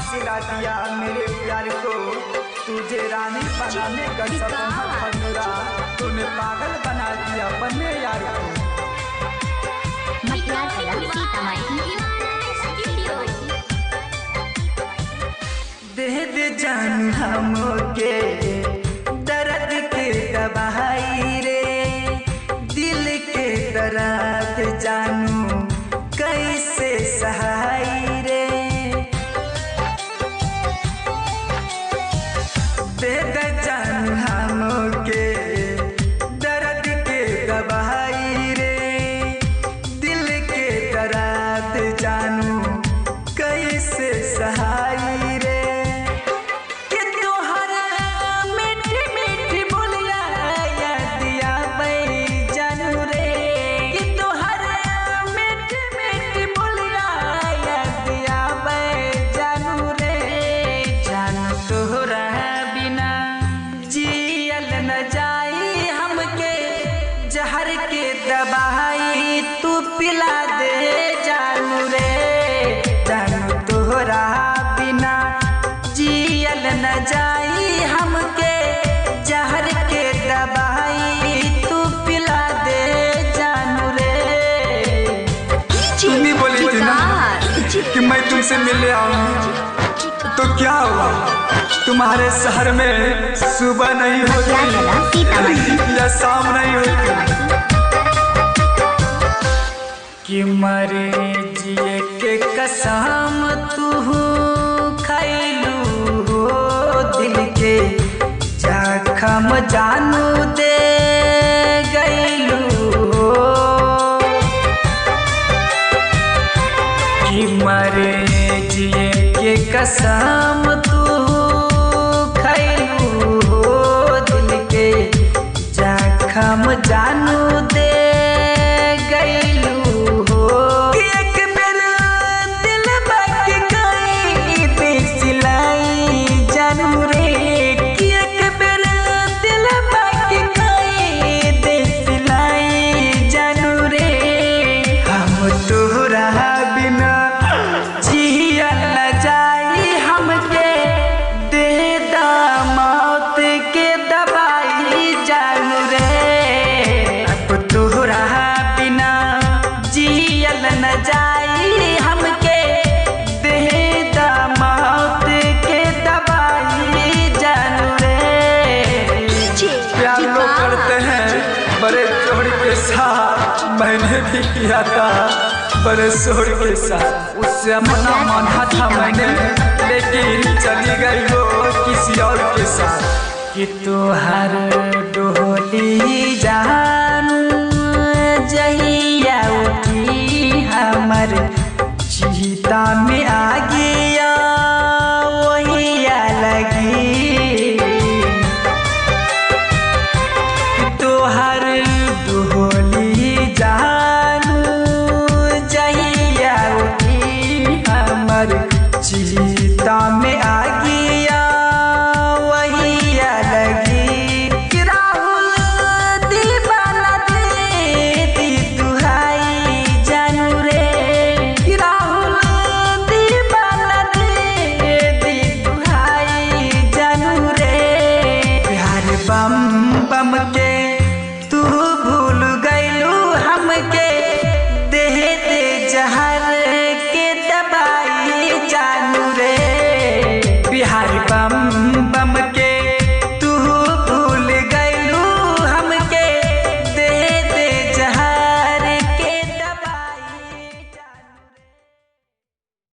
सिला दिया मेरे प्यार को, तुझे रानी बनाने का सपना था मेरा, तूने पागल बना दिया अपने यार को। दे दे जान हमके दर्द के दवाई रे, दिल के दर्द जानू कैसे सहाई रे। दे दे जान हमके दर्द के दवाई रे, दिल के दर्द जानू कैसे सहाई रे। कि तोहरा मीठी मीठी बोलिया याद आवे जानू रे, कि तोहरा मीठी मीठी बोलिया याद आवे जानू रे। जानू तोहरा बिना जियल न जाई हमके, जहर के दवाई तू पिला दे जानू रे। जानू तोहरा बिना जियल न जाई हमके, जहर के दवाई तू पिला दे जानू रे। तुम ही बोली थी ना कि मैं तुमसे मिलने आऊँ, तो क्या हुआ? तुम्हारे शहर में सुबह नहीं होती या शाम नहीं होती कि मरे जिए के कसम तू खैलू हो, दिल के जखम जानू दे गैलू हो। कि मरे जिए के कसम तू खैलू हो, दिल के जखम जानू दे गैलू हो। एक बेर दिल बाकी कई दे सिलाई जानू रे, कि एक बेर दिल बाकी कई दे सिलाई जानू रे। हम तोहरा बिना जिया न जाई हमके, दे दा मौत के दवाई जानू रे। अब तोहरा बिना जियल न जाई हमके, दे दा मौत के दवाई जानू रे। प्यार लोग करते हैं बड़े जोड़ के साथ, मैंने भी किया था बड़े शोर के साथ। उससे अपना माना था मैंने, लेकिन चली गई वो किसी और के साथ। कि तोहर डोली जानू जही